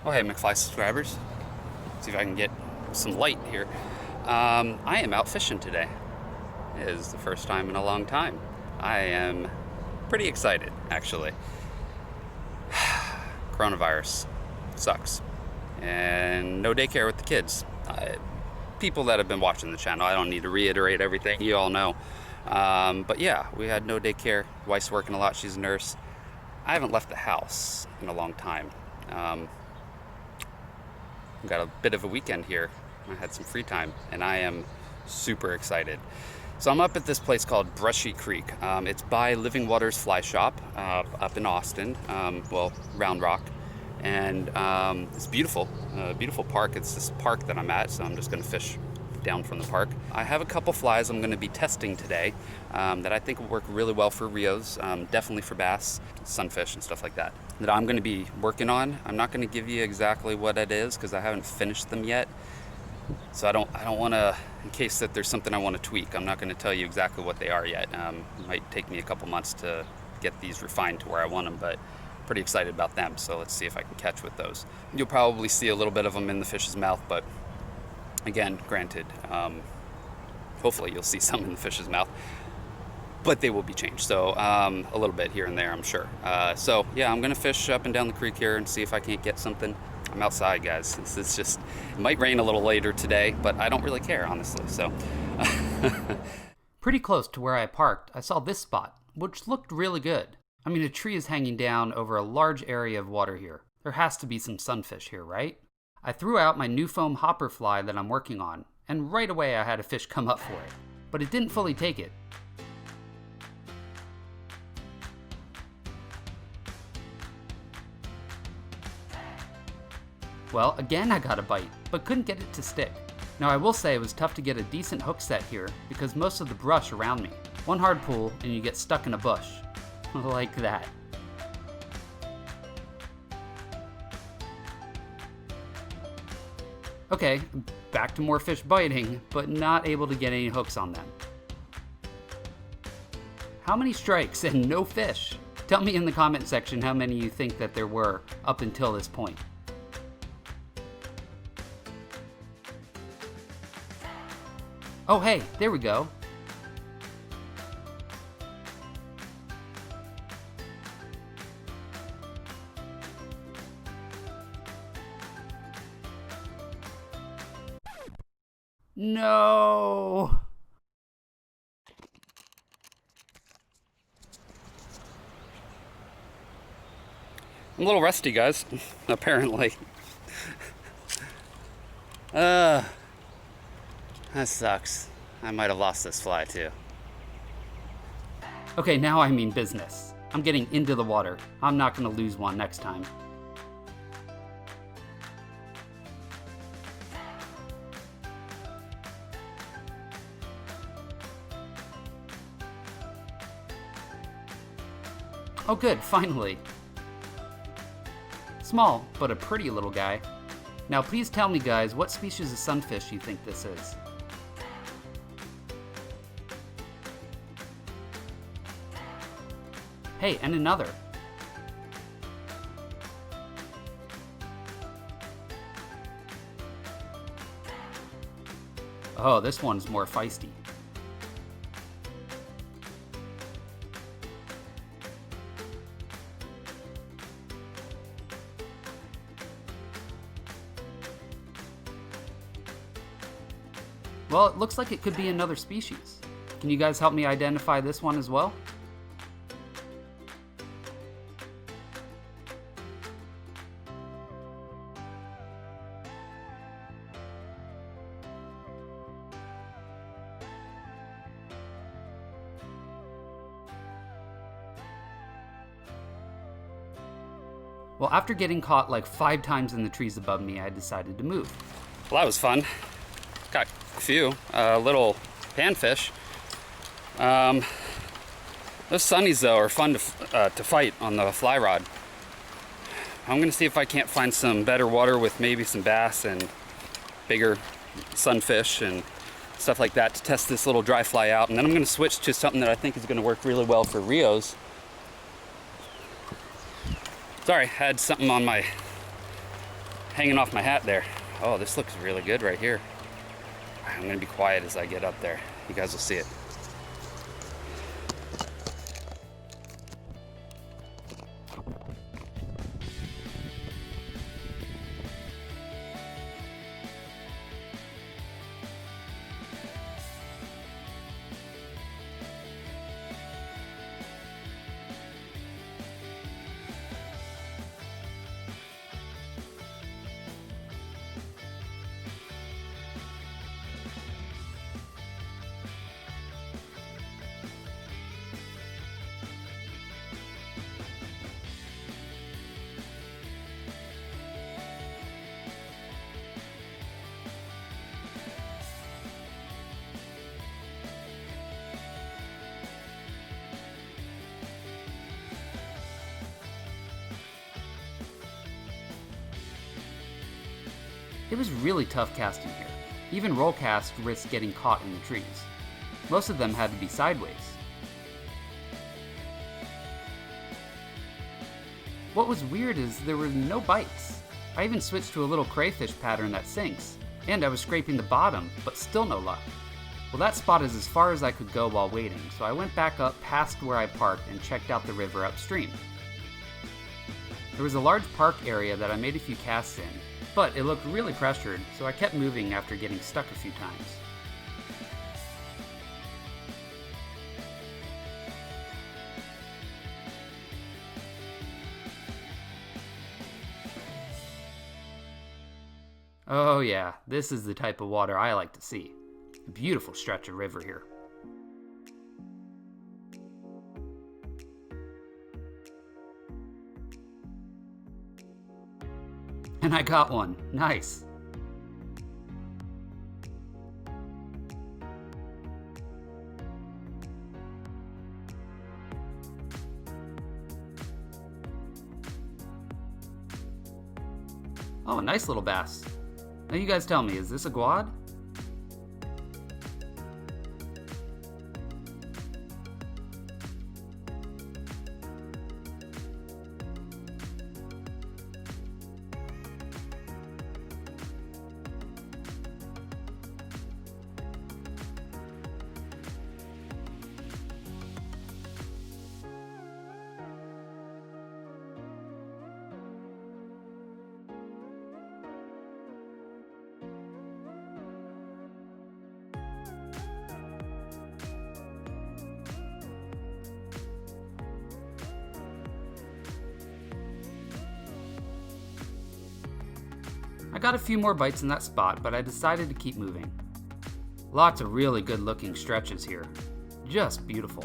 Oh, hey, McFly subscribers. See if I can get some light here. I am out fishing today. It is the first time in a long time. I am pretty excited, actually. Coronavirus sucks. And no daycare with the kids. People that have been watching the channel, I don't need to reiterate everything. You all know. But yeah, we had no daycare. Wife's working a lot. She's a nurse. I haven't left the house in a long time. We've got a bit of a weekend here. I had some free time and I am super excited. So I'm up at this place called Brushy Creek. It's by Living Waters Fly Shop up in Austin, Round Rock. And it's beautiful, beautiful park. It's this park that I'm at, so I'm just gonna fish down from the park. I have a couple flies I'm gonna be testing today that I think will work really well for Rios, definitely for bass, sunfish and stuff like that I'm gonna be working on. I'm not gonna give you exactly what it is because I haven't finished them yet. So I don't wanna, in case that there's something I wanna tweak, I'm not gonna tell you exactly what they are yet. It might take me a couple months to get these refined to where I want them, but pretty excited about them. So let's see if I can catch with those. You'll probably see a little bit of them in the fish's mouth, but again, granted, hopefully you'll see some in the fish's mouth, but they will be changed. So a little bit here and there, I'm sure. So yeah, I'm gonna fish up and down the creek here and see if I can't get something. I'm outside, guys. This is just, it might rain a little later today, but I don't really care, honestly, so. Pretty close to where I parked, I saw this spot, which looked really good. I mean, a tree is hanging down over a large area of water here. There has to be some sunfish here, right? I threw out my new foam hopper fly that I'm working on, and right away I had a fish come up for it, but it didn't fully take it. Well, again I got a bite, but couldn't get it to stick. Now I will say it was tough to get a decent hook set here because most of the brush around me. One hard pull and you get stuck in a bush. Like that. Okay, back to more fish biting, but not able to get any hooks on them. How many strikes and no fish? Tell me in the comment section how many you think that there were up until this point. Oh hey, there we go. No. I'm a little rusty, guys, apparently. That sucks. I might have lost this fly too. Okay, now I mean business. I'm getting into the water. I'm not gonna lose one next time. Oh good, finally. Small, but a pretty little guy. Now please tell me guys, what species of sunfish you think this is? Hey, and another. Oh, this one's more feisty. Well, it looks like it could be another species. Can you guys help me identify this one as well? Well, after getting caught like 5 times in the trees above me, I decided to move. Well, that was fun. Got a few little panfish. Those sunnies though are fun to fight on the fly rod. I'm gonna see if I can't find some better water with maybe some bass and bigger sunfish and stuff like that to test this little dry fly out, and then I'm gonna switch to something that I think is gonna work really well for Rios. Sorry, had something on my hanging off my hat there. Oh, this looks really good right here. I'm gonna be quiet as I get up there. You guys will see it. It was really tough casting here. Even roll cast risked getting caught in the trees. Most of them had to be sideways. What was weird is there were no bites. I even switched to a little crayfish pattern that sinks, and I was scraping the bottom, but still no luck. Well, that spot is as far as I could go while waiting, so I went back up past where I parked and checked out the river upstream. There was a large park area that I made a few casts in, but it looked really pressured, so I kept moving after getting stuck a few times. Oh yeah, this is the type of water I like to see. A beautiful stretch of river here. And I got one. Nice. Oh, a nice little bass. Now you guys tell me, is this a guad? I got a few more bites in that spot, but I decided to keep moving. Lots of really good looking stretches here. Just beautiful.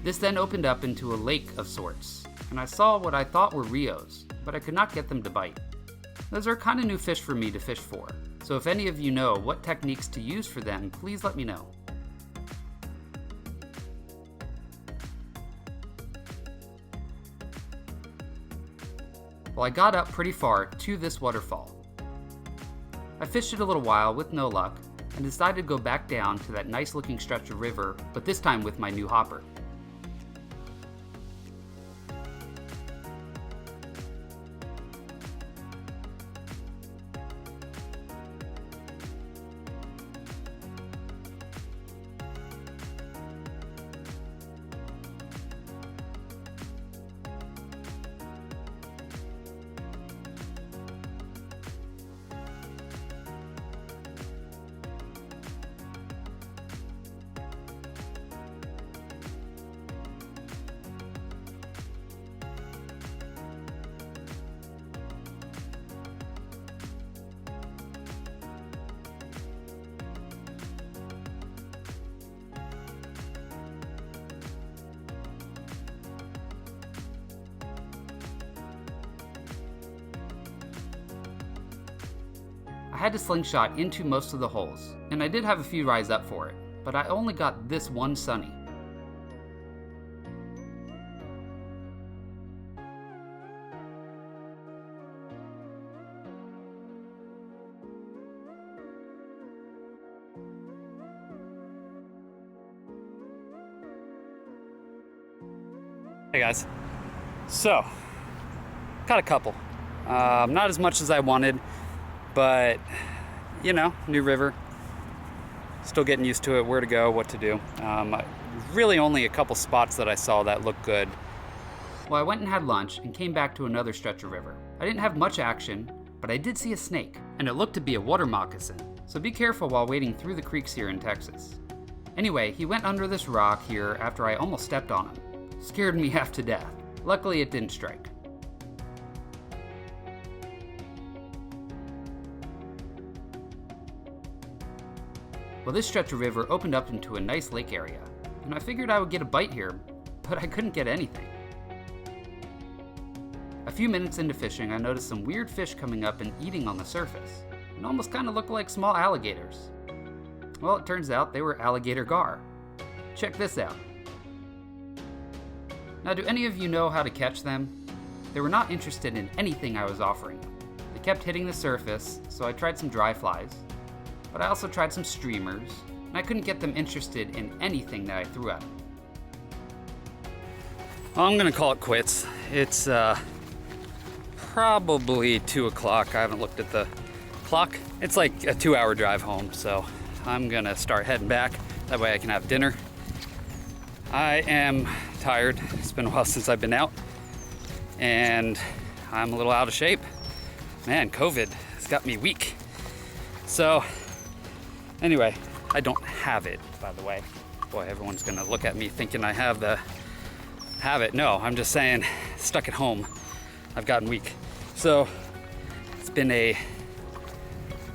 This then opened up into a lake of sorts, and I saw what I thought were rios, but I could not get them to bite. Those are kind of new fish for me to fish for, so if any of you know what techniques to use for them, please let me know. Well, I got up pretty far to this waterfall. I fished it a little while with no luck, and decided to go back down to that nice looking stretch of river, but this time with my new hopper. had to slingshot into most of the holes, and I did have a few rise up for it, but I only got this one sunny. Hey guys, so got a couple, not as much as I wanted, but you know, new river, still getting used to it, where to go, what to do. Really only a couple spots that I saw that looked good. Well, I went and had lunch and came back to another stretch of river. I didn't have much action, but I did see a snake, and it looked to be a water moccasin, so be careful while wading through the creeks here in Texas. Anyway, he went under this rock here after I almost stepped on him. Scared me half to death. Luckily, it didn't strike. Well, this stretch of river opened up into a nice lake area, and I figured I would get a bite here, but I couldn't get anything. A few minutes into fishing, I noticed some weird fish coming up and eating on the surface. It almost kind of looked like small alligators. Well, it turns out they were alligator gar. Check this out. Now, do any of you know how to catch them? They were not interested in anything I was offering them. They kept hitting the surface, so I tried some dry flies, but I also tried some streamers, and I couldn't get them interested in anything that I threw at them. Well, I'm gonna call it quits. It's probably 2 o'clock. I haven't looked at the clock. It's like a 2-hour drive home, so I'm gonna start heading back. That way I can have dinner. I am tired. It's been a while since I've been out, and I'm a little out of shape. Man, COVID has got me weak. So anyway, I don't have it, by the way. Boy, everyone's gonna look at me thinking I have it. No, I'm just saying, stuck at home. I've gotten weak. So it's been a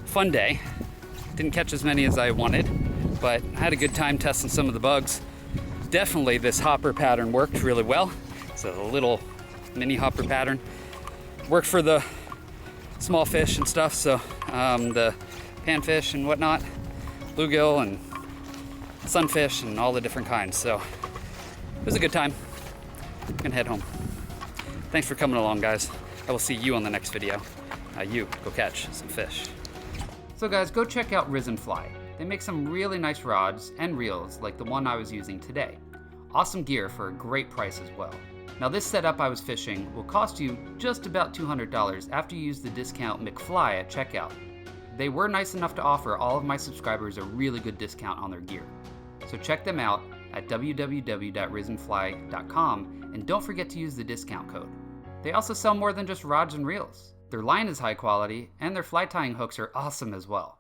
fun day. Didn't catch as many as I wanted, but I had a good time testing some of the bugs. Definitely this hopper pattern worked really well. It's a little mini hopper pattern. Worked for the small fish and stuff, so the panfish and whatnot, bluegill and sunfish and all the different kinds. So it was a good time. I'm gonna head home. Thanks for coming along, guys. I will see you on the next video. You go catch some fish. So guys, go check out Risen Fly. They make some really nice rods and reels like the one I was using today. Awesome gear for a great price as well. Now this setup I was fishing will cost you just about $200 after you use the discount McFly at checkout. They were nice enough to offer all of my subscribers a really good discount on their gear. So check them out at www.risenfly.com and don't forget to use the discount code. They also sell more than just rods and reels. Their line is high quality and their fly tying hooks are awesome as well.